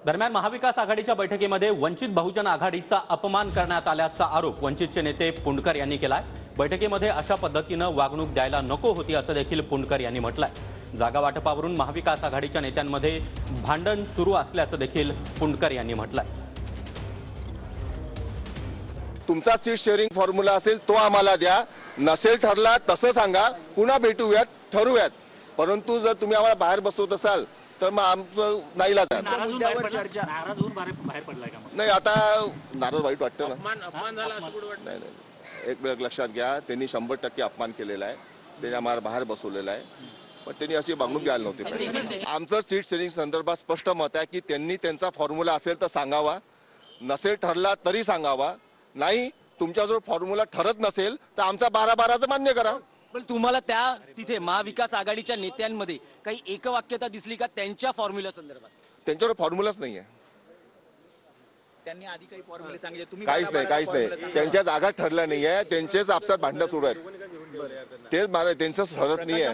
दरम्यान महाविकास आघाडीच्या बैठकीमध्ये वंचित बहुजन आघाडीचा अपमान करण्यात आल्याचा आरोप वंचितचे नेते पुंडकर यांनी केलाय। बैठकीमध्ये अशा पद्धतीनं वागणूक द्यायला नको होती असं देखील पुंडकर यांनी म्हटलंय। जागा वाटपावरून महाविकास आघाडीच्या नेत्यांमध्ये भांडण सुरू असल्याचं देखील पुंडकर यांनी म्हटलंय। तुमचा सीट शेअरिंग फॉर्म्युला असेल तो आम्हाला द्या, नसेल ठरला तसं सांगा, पुन्हा भेटूयात, ठरवूयात। परंतु जर तुम्ही आम्हाला बाहेर बसवत असाल तर मग आमचं नाईलाज आहे। नाराज होऊन बाहेर पडलाय का? नाही, आता नाराज वाईट वाटतं ना। अपमान झाला असं कुठं वाटतं? नाही, एक वेळ लक्षात घ्या, त्यांनी 100% अपमान केलेला आहे, त्यांनी आम्हाला बाहेर बसवलेलं आहे, पण त्यांनी अशी वागणूक द्यायला नव्हती। आमचं सीट शेअरिंग संदर्भात स्पष्ट मत आहे की त्यांनी त्यांचा फॉर्म्युला असेल तर सांगावा, नसेल ठरला तरी सांगावा। नाही, तुमच्याजवळ फॉर्म्युला ठरत नसेल तर आमचा 12-12चं मान्य करा। पण तुम्हाला त्या तिथे महाविकास आघाडीच्या नेत्यांमध्ये काही एकवाक्यता दिसली का त्यांच्या फॉर्म्युला संदर्भात? त्यांच्यावर फॉर्म्युलाच नाहीये, त्यांनी आधी काही फॉर्म्युले सांगितले, तुम्ही काहीच नाही। त्यांच्या जागा ठरल्या नाहीये, त्यांचेच आपसात भांडणं सुरू आहेत, तेच त्यांचं ठरत नाहीये।